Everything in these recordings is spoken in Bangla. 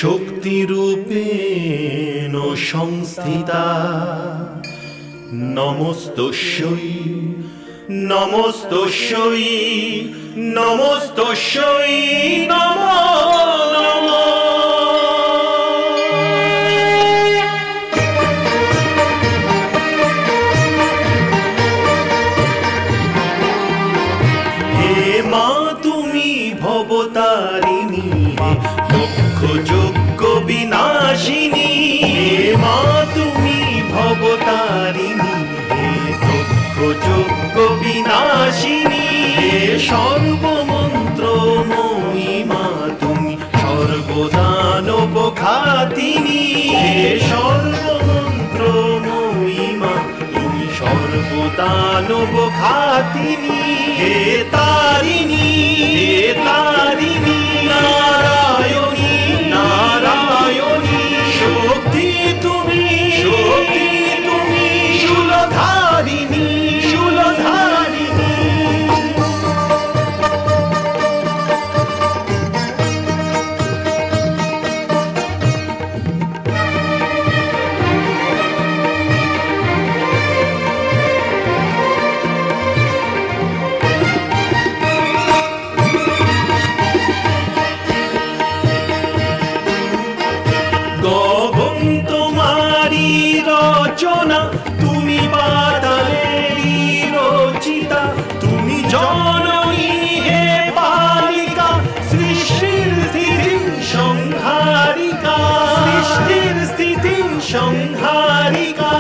শক্তিরূপেণ সংস্থিতা নমস্তস্যৈ নমস্তস্যৈ নমস্তস্যৈ নমো নমঃ। ভবতারিণী লক্ষ যজ্ঞ বিনাশিনী, হে মা তুমি ভবতারিণী, হে লক্ষ যজ্ঞ বিনাশিনী, হে সর্বমন্ত্রময়ী মা তুমি সর্বদানব ঘাতিনী, হে সর্বমন্ত্রময়ী মা তুমি সর্বদানব ঘাতিনী, হে তারিণী হে তারিণী নারায়ণী নারায়ণী শক্তি তুমি শূলধারিণী শূলধারিণী। তুমি বাতালেরই রচিতা, তুমি জননী হে পালিকা, সৃষ্টির স্থিতি সংহারিকা, সৃষ্টির স্থিতি সংহারিকা।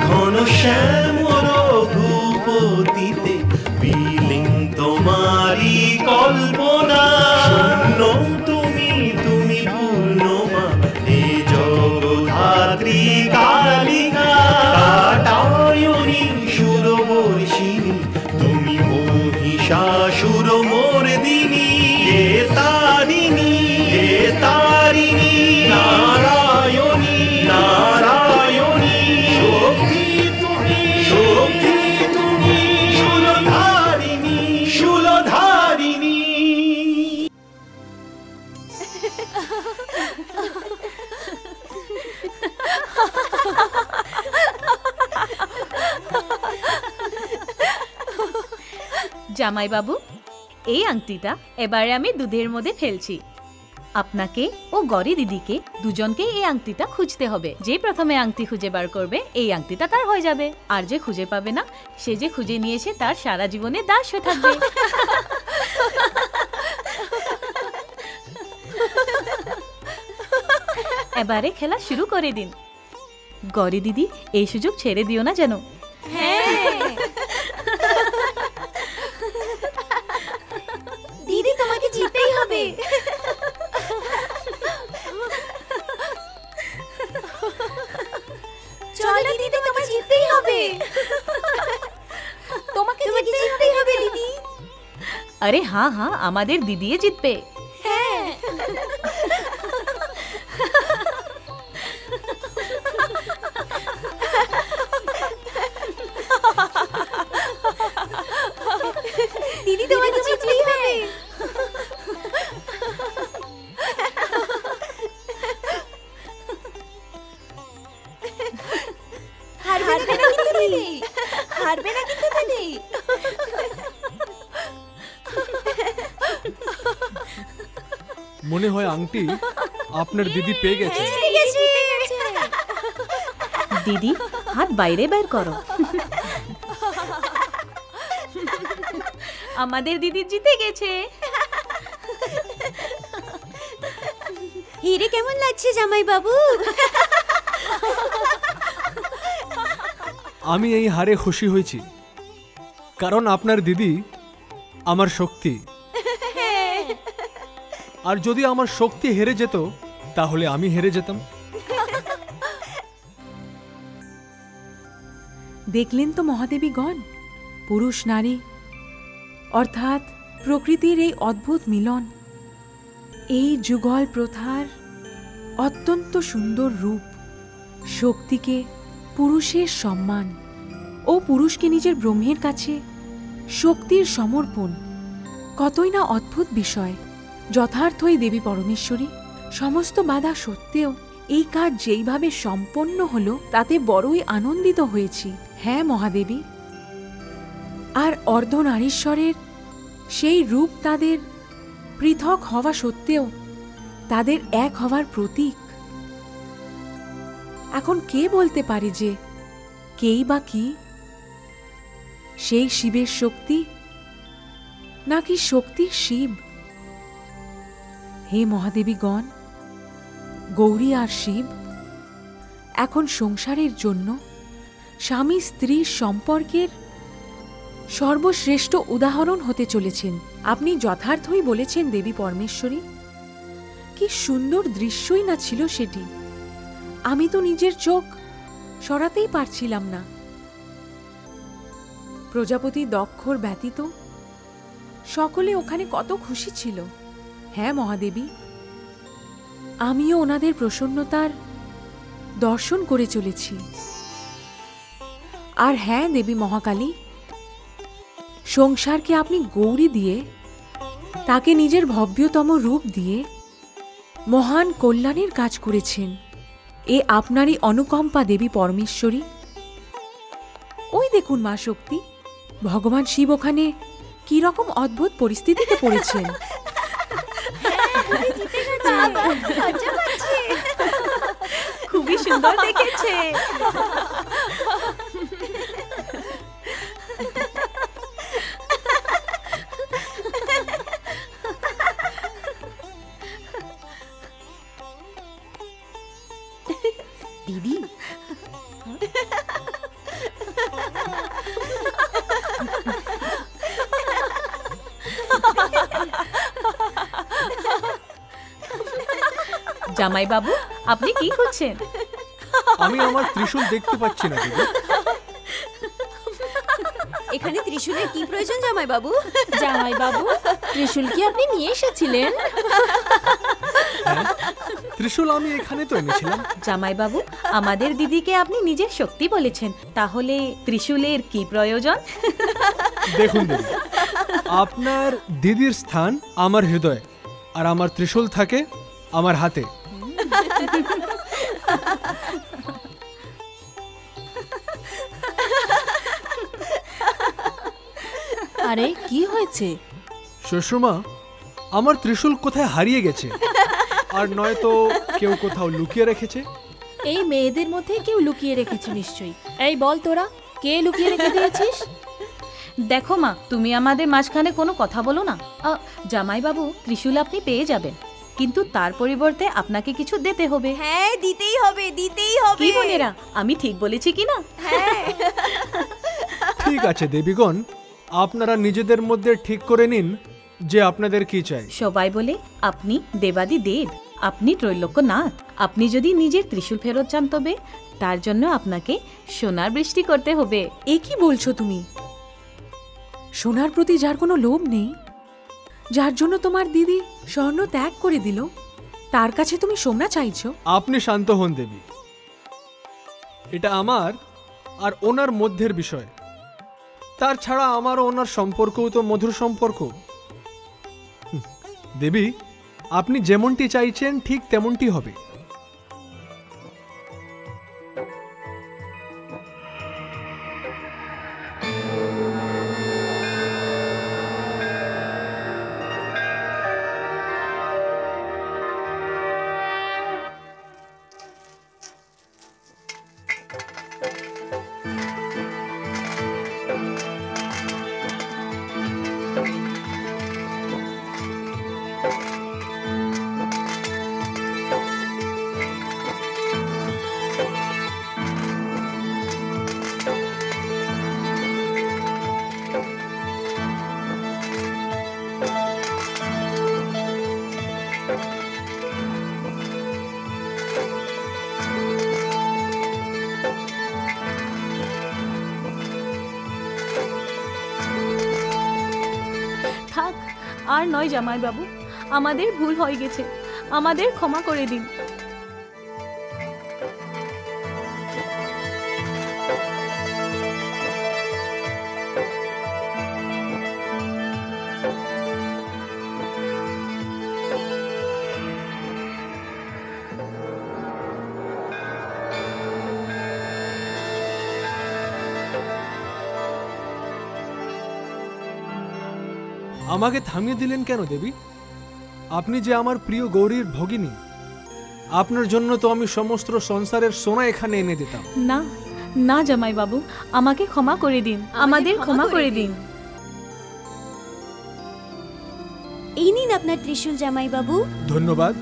ঘন শ্যামল রঘুপতিতে বিলীন তোমারি কল্পনা, শূন্য তুমি পূর্ণ মা হে জগদ্ধাত্রী কালিকা, কাটায়নী সুরবর্ষিণী তুমি মহিষাসুর মর্দিনী, হে তারিণী নারায়ণী নারায়ণী শক্তি তুমি শূলধারিণী শূলধারিণী। জামাই বাবু, এই আংটিটা এবারে আমি দুধের মধ্যে ফেলছি। আপনাকে ও গরি দিদিকে দুজনকে এই আংটিটা খুঁজতে হবে। যে প্রথমে আংটি খুঁজে বার করবে এই আংটিটা তার হয়ে যাবে, আর যে খুঁজে পাবে না সে যে খুঁজে নিয়েছে তার সারা জীবনে দাস হয়ে থাকবে। এবারে খেলা শুরু করে দিন। গরি দিদি, এই সুযোগ ছেড়ে দিও না যেন। দিদি তোমাকে জিততেই হবে। চলো দিদি, তোমাকে জিততেই হবে। তোমাকে জিততেই হবে দিদি। আরে হ্যাঁ হ্যাঁ, আমাদের দিদিয়ে জিতবে। হ্যাঁ। দিদি তোমাকে জিততেই হবে। হারবে না কিন্তু দিদি, হারবে না কিন্তু দিদি। মনে হয় আংটি আপনার দিদি পেয়ে গেছে। দিদি, হাত বাইরে বের করো। আমাদের দিদি জিতে গেছে। হিরে কেমন লাগছে জামাই বাবু? আমি এই হারে খুশি হয়েছি, কারণ আপনার দিদি আমার শক্তি। আর যদি আমার শক্তি হেরে যেত তাহলে আমি হেরে যেতাম। দেখলেন তো মহাদেবীগণ, পুরুষ নারী অর্থাৎ প্রকৃতির এই অদ্ভুত মিলন, এই যুগল প্রথার অত্যন্ত সুন্দর রূপ, শক্তিকে পুরুষের সম্মান ও পুরুষকে নিজের ব্রহ্মের কাছে শক্তির সমর্পণ কতই না অদ্ভুত বিষয়। যথার্থই দেবী পরমেশ্বরী, সমস্ত বাধা সত্ত্বেও এই কাজ যেইভাবে সম্পন্ন হলো তাতে বড়ই আনন্দিত হয়েছি। হ্যাঁ মহাদেবী, আর অর্ধনারীশ্বরের সেই রূপ তাদের পৃথক হওয়া সত্ত্বেও তাদের এক হওয়ার প্রতীক। এখন কে বলতে পারে যে কেই বা কি? সেই শিবের শক্তি নাকি শক্তি শিব? হে মহাদেবীগণ, গৌরী আর শিব এখন সংসারের জন্য স্বামী স্ত্রীর সম্পর্কের সর্বশ্রেষ্ঠ উদাহরণ হতে চলেছেন। আপনি যথার্থই বলেছেন দেবী পরমেশ্বরী। কি সুন্দর দৃশ্যই না ছিল সেটি! আমি তো নিজের চোখ সরাতেই পারছিলাম না। প্রজাপতি দক্ষর ব্যতীত সকলে ওখানে কত খুশি ছিল। হ্যাঁ মহাদেবী, আমিও ওনাদের প্রসন্নতার দর্শন করে চলেছি। আর হ্যাঁ দেবী মহাকালী, সংসারকে আপনি গৌরী দিয়ে, তাকে নিজের ভব্যতম রূপ দিয়ে মহান কল্যাণের কাজ করেছেন। এ আপনারই অনুকম্পা দেবী পরমেশ্বরী। ওই দেখুন মা শক্তি, ভগবান শিব ওখানে কি রকম অদ্ভুত পরিস্থিতিতে পড়েছেন। খুবই সুন্দর দেখেছে। দিদি, জামাই বাবু, আপনি কি করছেন? আমি আমার ত্রিশূল দেখতে পাচ্ছি না দিদি। এখানে ত্রিশূলের কি প্রয়োজন জামাই বাবু? জামাই বাবু, ত্রিশূল কি আপনি নিয়ে এসেছিলেন? হ্যাঁ, ত্রিশূল আমি এখানে তো এনেছিলাম। জামাই বাবু, আমাদের দিদিকে আপনি নিজের শক্তি বলেছেন, তাহলে ত্রিশূলের কি প্রয়োজন? দেখুন দিদি, আপনার দিদির স্থান আমার হৃদয়ে, আর আমার ত্রিশূল থাকে আমার হাতে। আরে কি হয়েছে? শ্বশুরমা, আমার ত্রিশূল কোথায় হারিয়ে গেছে, আর নয়তো কেউ কোথাও লুকিয়ে রেখেছে। এই মেয়েদের মধ্যে কেউ লুকিয়ে রেখেছে নিশ্চয়ই। এই বল তোরা, কে লুকিয়ে রেখে দিয়েছিস? দেখো মা, তুমি আমাদের মাঝখানে কোনো কথা বলো না। জামাই বাবু, ত্রিশূল আপনি পেয়ে যাবেন, কিন্তু তার পরিবর্তে আপনাকে কিছু দিতে হবে। হ্যাঁ, দিতেই হবে, দিতেই হবে। কি বোনেরা, আমি ঠিক বলেছি কি না? হ্যাঁ। ঠিক আছে দেবীগণ, আপনারা নিজেদের মধ্যে ঠিক করে নিন যে আপনাদের কি চাই। সবাই বলে আপনি দেবাদি দেব, আপনি ত্রৈলোক্যনাথ। আপনি যদি নিজের ত্রিশূল ফেরত চান তবে তার জন্য আপনাকে সোনার বৃষ্টি করতে হবে। এ কি বলছো তুমি? সোনার প্রতি যার কোনো লোভ নেই, যার জন্য তোমার দিদি স্বর্ণ ত্যাগ করে দিল, তার কাছে তুমি সোনা চাইছো? আপনি শান্ত হন দেবী, এটা আমার আর ওনার মধ্যের বিষয়। তার ছাড়া আমার ও ওনার সম্পর্কও তো মধুর সম্পর্ক। দেবী, আপনি যেমনটি চাইছেন ঠিক তেমনটি হবে। থাক, আর নয় জামাই বাবু, আমাদের ভুল হয়ে গেছে, আমাদের ক্ষমা করে দিন। আমাকে থামিয়ে দিলেন কেন দেবী? আপনি যে আমার প্রিয় গৌরীর ভগিনী, আপনার জন্য তো আমি সমস্ত সংসারের সোনা এখানে এনে দিতাম। না না জামাই বাবু, আমাকে ক্ষমা করে দিন, আমাদের ক্ষমা করে দিন। এই নিন আপনার ত্রিশূল জামাই বাবু। ধন্যবাদ।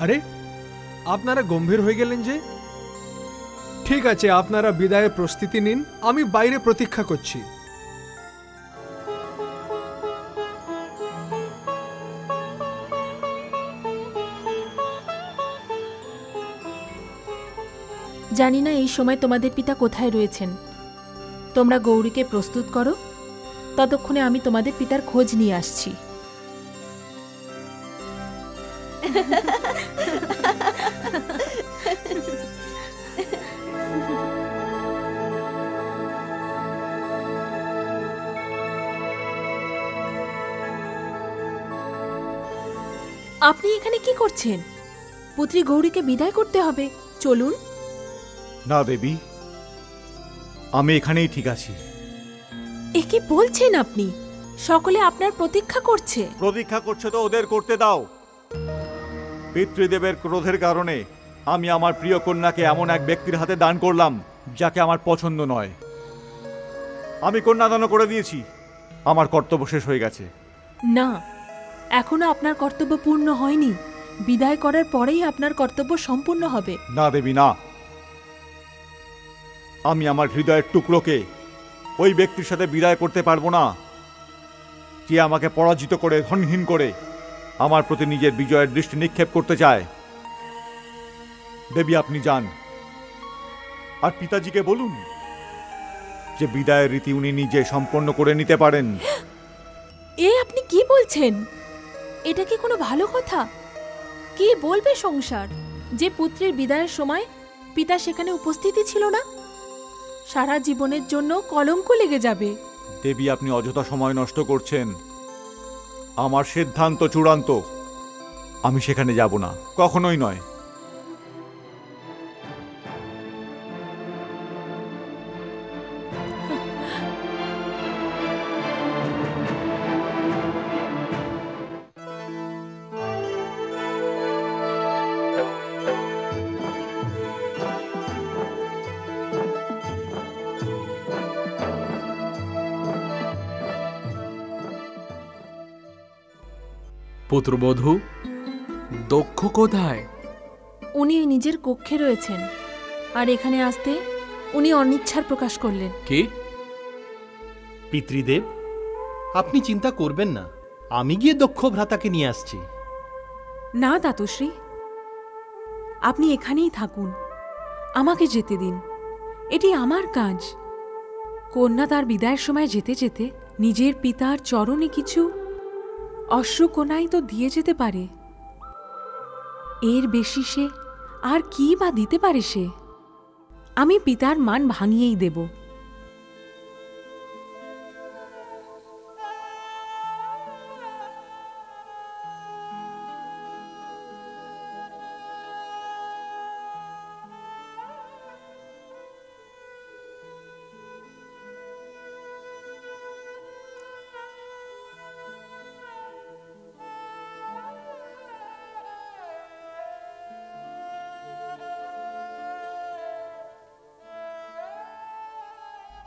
আরে, আপনারা গম্ভীর হয়ে গেলেন যে? ঠিক আছে, আপনারা বিদায়ের প্রস্তুতি নিন, আমি বাইরে প্রতীক্ষা করছি। জানি না এই সময় তোমাদের পিতা কোথায় রয়েছেন। তোমরা গৌরীকে প্রস্তুত করো, ততক্ষণে আমি তোমাদের পিতার খোঁজ নিয়ে আসছি। আপনি এখানে কি করছেন? পুত্রী গৌরীকে বিদায় করতে হবে, চলুন। না দেবী, আমি এখানেই ঠিক আছি। এ কি বলছেন আপনি? সকলে আপনার প্রতীক্ষা করছে। প্রতীক্ষা করছে তো ওদের করতে দাও। পিতৃদেবের ক্রোধের কারণে আমি আমার প্রিয় কন্যাকে এমন এক ব্যক্তির হাতে দান করলাম যাকে আমার পছন্দ নয়। আমি কন্যাদান করে দিয়েছি, আমার কর্তব্য শেষ হয়ে গেছে। না, এখনো আপনার কর্তব্য পূর্ণ হয়নি। বিদায় করার পরেই আপনার কর্তব্য সম্পূর্ণ হবে। না দেবী, না। আমি আমার হৃদয়ের টুকরোকে ওই ব্যক্তির সাথে বিদায় করতে পারবো না যে আমাকে পরাজিত করে, ধনহীন করে আমার প্রতি নিজের বিজয়ের দৃষ্টি নিক্ষেপ করতে চায়। দেবী, আপনি যান, আর পিতাজিকে বলুন যে বিদায়ের রীতি উনি নিজে সম্পন্ন করে নিতে পারেন। এ আপনি কি বলছেন? এটা কি কোনো ভালো কথা? কি বলবে সংসার যে পুত্রের বিদায়ের সময় পিতা সেখানে উপস্থিতই ছিল না? সারা জীবনের জন্য কলঙ্ক লেগে যাবে। দেবী, আপনি অযথা সময় নষ্ট করছেন। আমার সিদ্ধান্ত চূড়ান্ত, আমি সেখানে যাব না, কখনোই নয়। পুত্রবধূ, দক্ষ কোথায়? উনি নিজের কক্ষে রয়েছেন, আর এখানে আসতে উনি অনিচ্ছার প্রকাশ করলেন। কি? পিতৃদেব, আপনি চিন্তা করবেন না, আমি গিয়ে দক্ষ ভ্রাতাকে নিয়ে আসছি। না দাতুশ্রী, আপনি এখানেই থাকুন, আমাকে যেতে দিন, এটি আমার কাজ। কন্যা তার বিদায়ের সময় যেতে যেতে নিজের পিতার চরণে কিছু অশ্রুকণাই তো দিয়ে যেতে পারে। এর বেশি সে আর কি বা দিতে পারে সে? আমি পিতার মান ভাঙিয়েই দেব।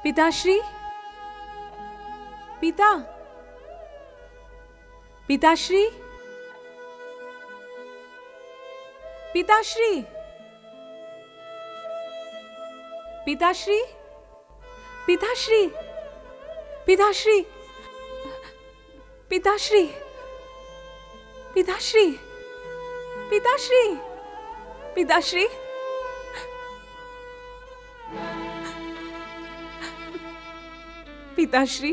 পিতাশ্রী, পিতা, পিতাশ্রী, পিতাশ্রী, পিতাশ্রী, পিতাশ্রী, পিতাশ্রী, পিতাশ্রী, পিতাশ্রী, পিতাশ্রী, পিতাশ্রী, পিতাশ্রী,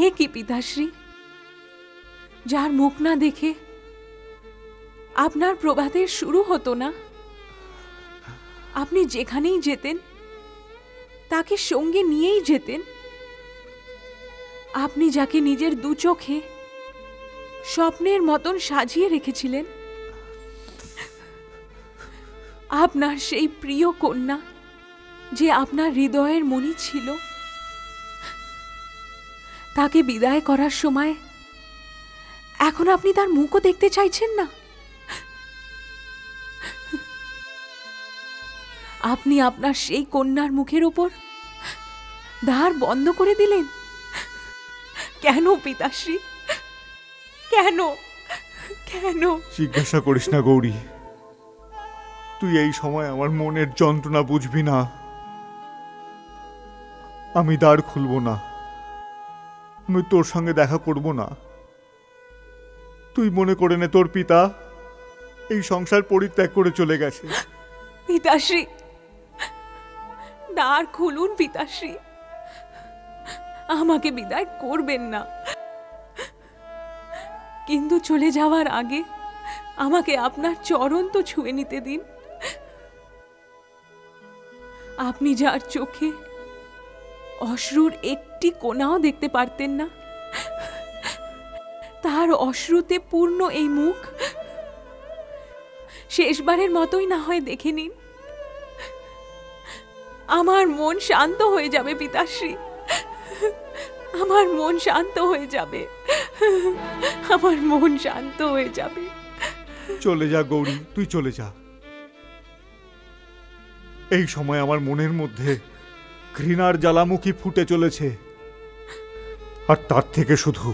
এ কি পিতাশ্রী, যার মুখ না দেখে আপনার প্রভাতের শুরু হতো না? আপনি যেখানেই যেতেন তাকে সঙ্গে নিয়েই যেতেন। আপনি যাকে নিজের দু চোখে স্বপ্নের মতন সাজিয়ে রেখেছিলেন, আপনার সেই প্রিয় কন্যা যে আপনার হৃদয়ের মণি ছিল, তাকে বিদায় করার সময় এখন আপনি তার মুখও দেখতে চাইছেন না? আপনি আপনার সেই কন্যার মুখের ওপর দ্বার বন্ধ করে দিলেন। কেন পিতাশ্রী, কেন কেন? জিজ্ঞাসা করিস না গৌরী, তুই এই সময় আমার মনের যন্ত্রণা বুঝবি না। আমি দ্বার খুলব না, আমি তোর সঙ্গে দেখা করব না। তুই মনে করে নে তোর পিতা এই সংসার পরিত্যাগ করে চলে গেছে। পিতাশ্রী, দ্বার খুলুন পিতাশ্রী, আমাকে বিদায় করবেন না। কিন্তু চলে যাওয়ার আগে আমাকে আপনার চরণ তো ছুঁয়ে নিতে দিন। আপনি যার চোখে অশ্রুর একটি কোণাও দেখতে পারতেন না, তার অশ্রুতে পূর্ণ এই মুখ শেষবারের মতোই না হয় দেখে নিন। আমার মন শান্ত হয়ে যাবে পিতাশ্রী, আমার মন শান্ত হয়ে যাবে, আমার মন শান্ত হয়ে যাবে। চলে যা গৌরী, তুই চলে যা। এই সময় আমার মনের মধ্যে ঘৃণার জ্বালামুখী ফুটে চলেছে, আর তার থেকে শুধু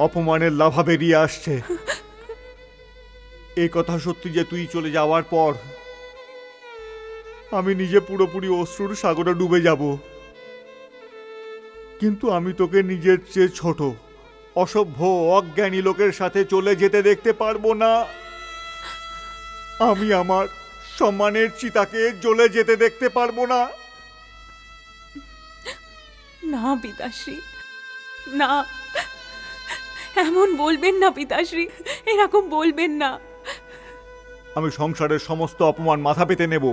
অপমানের লাভা বেরিয়ে আসছে। এই কথা সত্যি যে তুই চলে যাওয়ার পর আমি নিজে পুরোপুরি অশ্রুর সাগরে ডুবে যাব, কিন্তু আমি তোকে নিজের চেয়ে ছোট অসভ্য অজ্ঞানী লোকের সাথে চলে যেতে দেখতে পারবো না। আমি আমার সম্মানের চিতাকে জ্বলে যেতে দেখতে পারবো না। না পিতাশ্রী, না, এমন বলবেন না পিতাশ্রী, এরকম বলবেন না। আমি সংসারের সমস্ত অপমান মাথা পেতে নেব।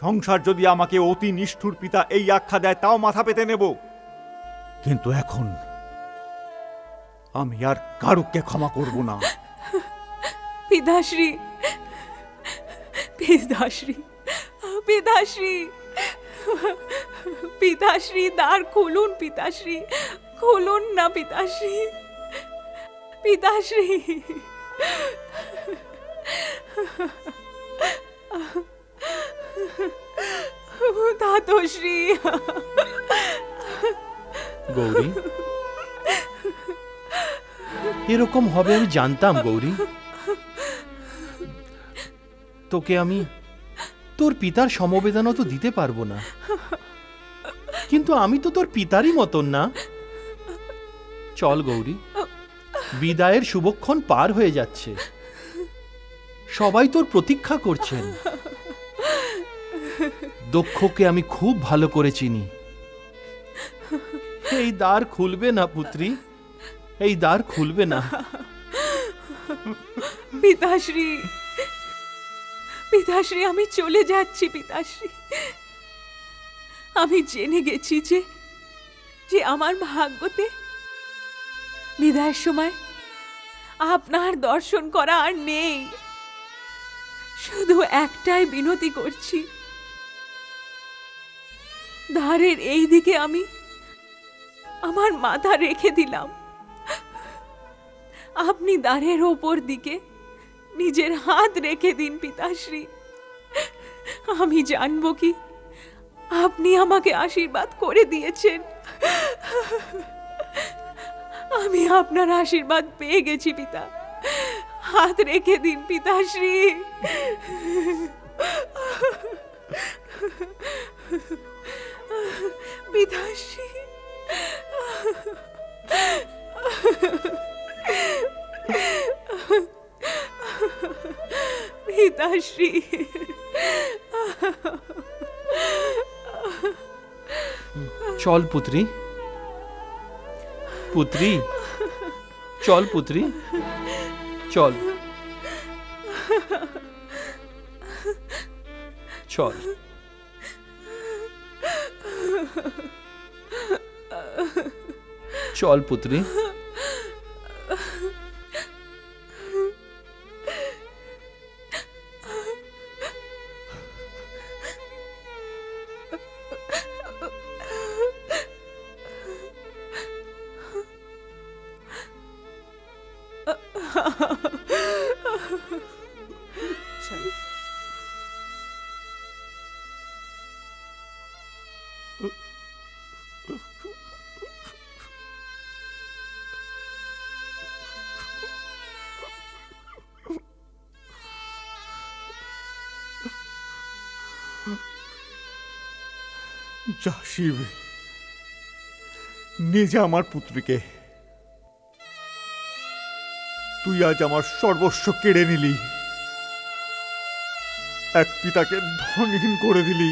সংসার যদি আমাকে অতি নিষ্ঠুর পিতা এই আখ্যা দেয়, তাও মাথা পেতে নেব। কিন্তু এখন আমি আর কারুকে ক্ষমা করব না। পিতাশ্রী, পিতাশ্রী, পিতাশ্রী, পিতাশ্রী, দ্বার খুলুন পিতাশ্রী, খুলুন না পিতাশ্রী, পিতাশ্রী। ধাতশ্রী। গৌরী, এরকম হবে আমি জানতাম গৌরী। তোকে আমি তোর পিতার সমবেদনা তো দিতে পারবো না, কিন্তু আমি তো তোর পিতারই মতন না। চল গৌরী, বিদায়ের শুভক্ষণ পার হয়ে যাচ্ছে, সবাই তোর প্রতীক্ষা করছেন। দক্ষকে আমি খুব ভালো করে চিনি। এই দ্বার খুলবে না পুত্রী, এই দ্বার খুলবে না। পিতাশ্রী, পিতাশ্রী, আমি চলে যাচ্ছি পিতাশ্রী। আমি জেনে গেছি যে আমার ভাগ্যতে বিদায়ের সময় আপনার দর্শন করা আর নেই। শুধু একটাই বিনতি করছি, দ্বারের এই দিকে আমি আমার মাথা রেখে দিলাম, আপনি দ্বারের ওপর দিকে নিজের হাত রেখে দিন পিতাশ্রী। আমি জানবো কি আপনি আমাকে আশীর্বাদ করে দিয়েছেন। আমি আপনার আশীর্বাদ পেয়ে গেছি পিতা, হাত রেখে দিন পিতাশ্রী। পিতাশ্রী, পিতাশ্রী। চল পুত্রী, পুত্রী, চল পুত্রী, চল, চল। চল পুত্রী। যা শিব, নিয়ে যা আমার পুত্রীকে। তুই আজ আমার সর্বস্ব কেড়ে নিলি, এক পিতাকে ধনহীন করে দিলি।